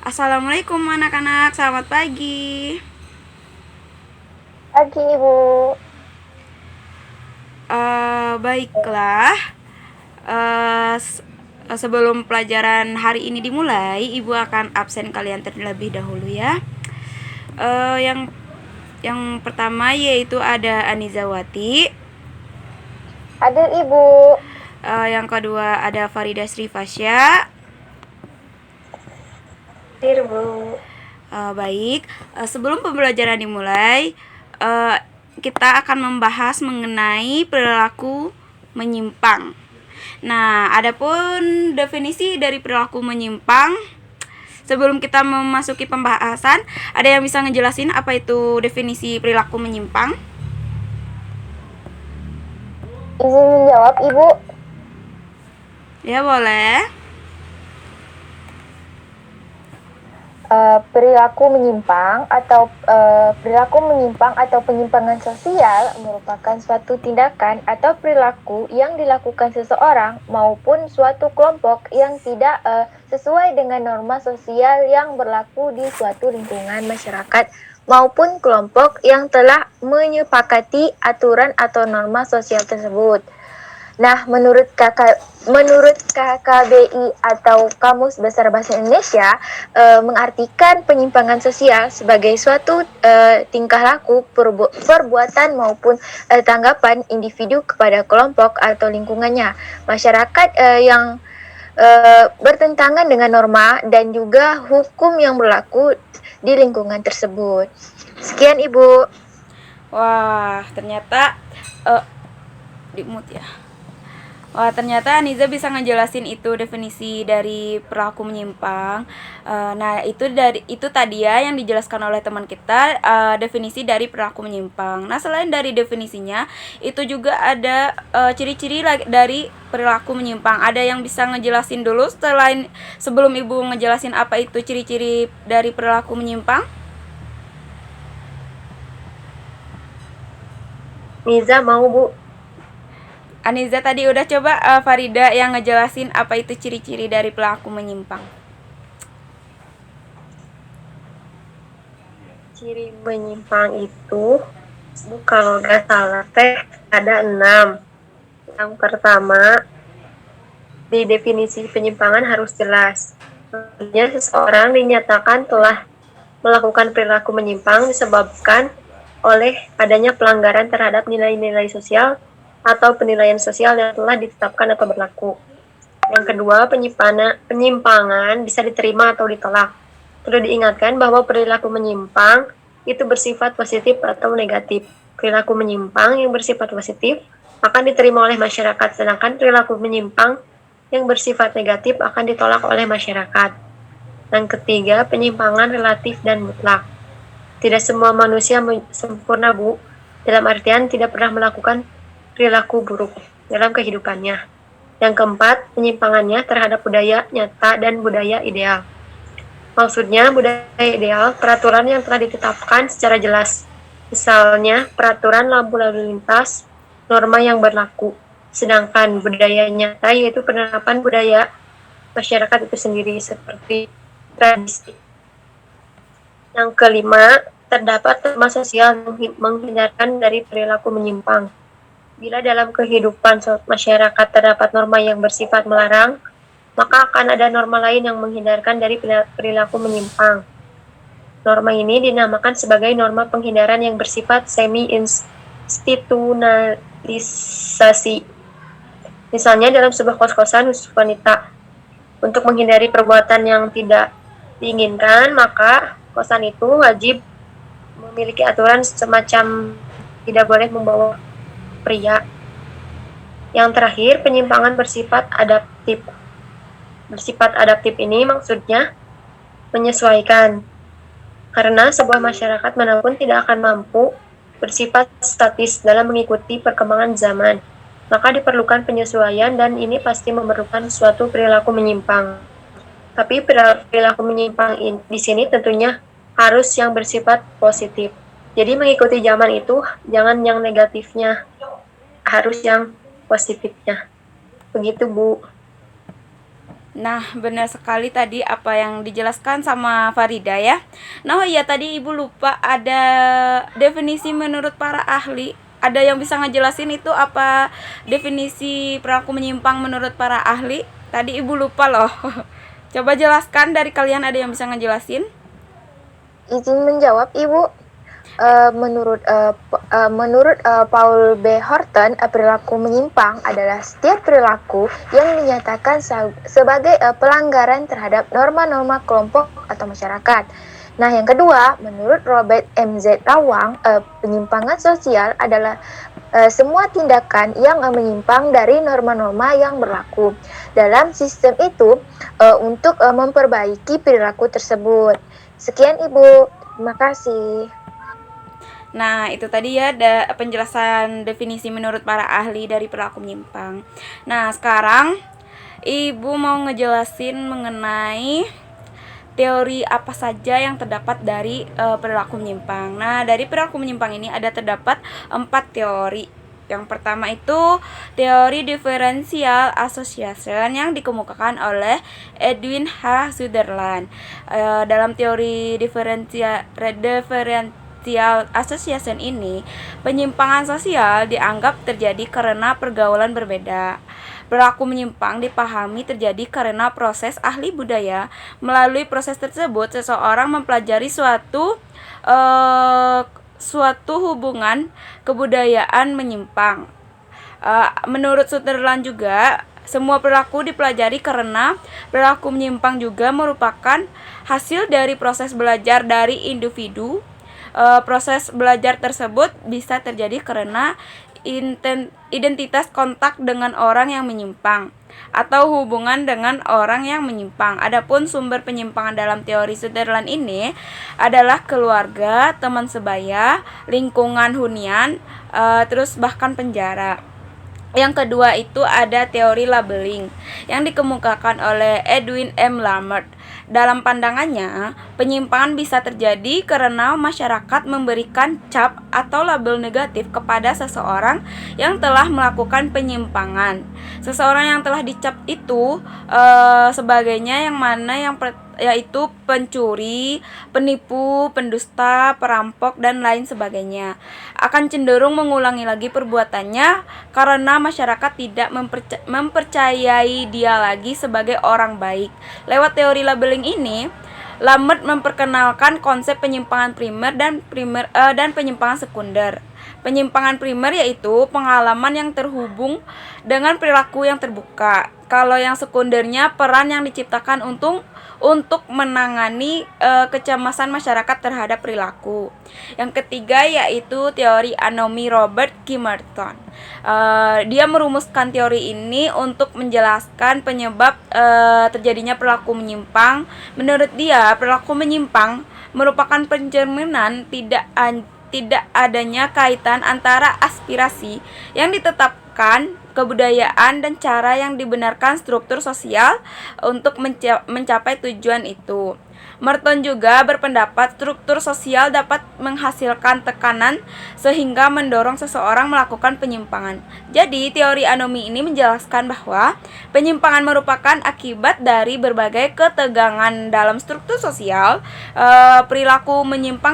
Assalamualaikum anak-anak, selamat pagi. Pagi, Ibu. Baiklah, Eh, s- sebelum pelajaran hari ini dimulai, Ibu akan absen kalian terlebih dahulu ya. Yang pertama yaitu ada Anizawati. Hadir, Ibu. Yang kedua ada Farida Srifasya. Hadir, Bu. Baik, sebelum pembelajaran dimulai, eh, kita akan membahas mengenai perilaku menyimpang. Nah, adapun definisi dari perilaku menyimpang, sebelum kita memasuki pembahasan, ada yang bisa ngejelasin apa itu definisi perilaku menyimpang? Izin menjawab, Ibu. Ya, boleh. Perilaku menyimpang atau penyimpangan sosial merupakan suatu tindakan atau perilaku yang dilakukan seseorang maupun suatu kelompok yang tidak sesuai dengan norma sosial yang berlaku di suatu lingkungan masyarakat maupun kelompok yang telah menyepakati aturan atau norma sosial tersebut. Nah, menurut KKBI atau Kamus Besar Bahasa Indonesia, mengartikan penyimpangan sosial sebagai suatu tingkah laku, perbuatan maupun tanggapan individu kepada kelompok atau lingkungannya, masyarakat yang bertentangan dengan norma dan juga hukum yang berlaku di lingkungan tersebut. Sekian, Ibu. Wah, ternyata di mute ya. Wah, ternyata Aniza bisa ngejelasin itu definisi dari perilaku menyimpang. Nah, itu tadi ya yang dijelaskan oleh teman kita, definisi dari perilaku menyimpang. Nah, selain dari definisinya, itu juga ada ciri-ciri dari perilaku menyimpang. Ada yang bisa ngejelasin dulu sebelum Ibu ngejelasin apa itu ciri-ciri dari perilaku menyimpang? Niza mau, Bu. Aniza tadi udah coba, Farida yang ngejelasin apa itu ciri-ciri dari perilaku menyimpang. Ciri menyimpang itu, Bu, kalau nggak salah teh ada 6. Yang pertama, di definisi penyimpangan harus jelas. Artinya seseorang dinyatakan telah melakukan perilaku menyimpang disebabkan oleh adanya pelanggaran terhadap nilai-nilai sosial atau penilaian sosial yang telah ditetapkan atau berlaku. Yang kedua, penyimpangan bisa diterima atau ditolak. Perlu diingatkan bahwa perilaku menyimpang itu bersifat positif atau negatif. Perilaku menyimpang yang bersifat positif akan diterima oleh masyarakat, sedangkan perilaku menyimpang yang bersifat negatif akan ditolak oleh masyarakat. Yang ketiga, penyimpangan relatif dan mutlak. Tidak semua manusia sempurna, Bu, dalam artian tidak pernah melakukan perilaku buruk dalam kehidupannya. Yang keempat, penyimpangannya terhadap budaya nyata dan budaya ideal. Maksudnya, budaya ideal, peraturan yang telah ditetapkan secara jelas. Misalnya, peraturan lampu lalu lintas, norma yang berlaku. Sedangkan budaya nyata yaitu penerapan budaya masyarakat itu sendiri seperti tradisi. Yang kelima, terdapat norma sosial menghindarkan dari perilaku menyimpang. Bila dalam kehidupan masyarakat terdapat norma yang bersifat melarang, maka akan ada norma lain yang menghindarkan dari perilaku menyimpang. Norma ini dinamakan sebagai norma penghindaran yang bersifat semi-institusionalisasi. Misalnya dalam sebuah kos-kosan khusus wanita, untuk menghindari perbuatan yang tidak diinginkan, maka kosan itu wajib memiliki aturan semacam tidak boleh membawa pria. Yang terakhir, penyimpangan bersifat adaptif. Bersifat adaptif ini maksudnya menyesuaikan. Karena sebuah masyarakat manapun tidak akan mampu bersifat statis dalam mengikuti perkembangan zaman. Maka diperlukan penyesuaian dan ini pasti memerlukan suatu perilaku menyimpang. Tapi perilaku menyimpang di sini tentunya harus yang bersifat positif. Jadi mengikuti zaman itu jangan yang negatifnya, harus yang positifnya. Begitu, Bu. Nah, benar sekali tadi apa yang dijelaskan sama Farida ya. Nah, oh iya tadi Ibu lupa ada definisi menurut para ahli. Ada yang bisa ngejelasin itu apa definisi perilaku menyimpang menurut para ahli? Tadi Ibu lupa loh. Coba jelaskan dari kalian ada yang bisa ngejelasin? Izin menjawab, Ibu. Menurut Paul B. Horton, perilaku menyimpang adalah setiap perilaku yang dinyatakan sebagai pelanggaran terhadap norma-norma kelompok atau masyarakat. Nah, yang kedua, menurut Robert M. Z. Lawang, penyimpangan sosial adalah semua tindakan yang menyimpang dari norma-norma yang berlaku dalam sistem itu untuk memperbaiki perilaku tersebut. Sekian, Ibu. Terima kasih. Nah, itu tadi ya ada penjelasan definisi menurut para ahli dari perilaku menyimpang. Nah, sekarang Ibu mau ngejelasin mengenai teori apa saja yang terdapat dari perilaku menyimpang. Nah, dari perilaku menyimpang ini terdapat 4 teori. Yang pertama itu teori differential association yang dikemukakan oleh Edwin H. Sutherland. Dalam teori differential association ini, penyimpangan sosial dianggap terjadi karena pergaulan berbeda. Perilaku menyimpang dipahami terjadi karena proses ahli budaya. Melalui proses tersebut, seseorang mempelajari suatu hubungan kebudayaan menyimpang. Menurut Sutherland juga, semua perilaku dipelajari karena perilaku menyimpang juga merupakan hasil dari proses belajar dari individu. Proses belajar tersebut bisa terjadi karena identitas kontak dengan orang yang menyimpang atau hubungan dengan orang yang menyimpang. Adapun sumber penyimpangan dalam teori Sutherland ini adalah keluarga, teman sebaya, lingkungan hunian, terus bahkan penjara. Yang kedua itu ada teori labeling yang dikemukakan oleh Edwin M. Lammert. Dalam pandangannya, penyimpangan bisa terjadi karena masyarakat memberikan cap atau label negatif kepada seseorang yang telah melakukan penyimpangan. Seseorang yang telah dicap itu sebagainya yang mana yaitu pencuri, penipu, pendusta, perampok, dan lain sebagainya, akan cenderung mengulangi lagi perbuatannya karena masyarakat tidak mempercayai dia lagi sebagai orang baik. Lewat teori labeling ini, Lammert memperkenalkan konsep penyimpangan primer dan penyimpangan sekunder. Penyimpangan primer yaitu pengalaman yang terhubung dengan perilaku yang terbuka. Kalau yang sekundernya peran yang diciptakan untuk menangani kecemasan masyarakat terhadap perilaku. Yang ketiga yaitu teori anomi Robert K. Merton. Dia merumuskan teori ini untuk menjelaskan penyebab terjadinya perilaku menyimpang. Menurut dia, perilaku menyimpang merupakan pencerminan tidak adanya kaitan antara aspirasi yang ditetapkan, kebudayaan, dan cara yang dibenarkan struktur sosial untuk mencapai tujuan itu. Merton juga berpendapat struktur sosial dapat menghasilkan tekanan sehingga mendorong seseorang melakukan penyimpangan. Jadi, teori anomi ini menjelaskan bahwa penyimpangan merupakan akibat dari berbagai ketegangan dalam struktur sosial. Perilaku menyimpang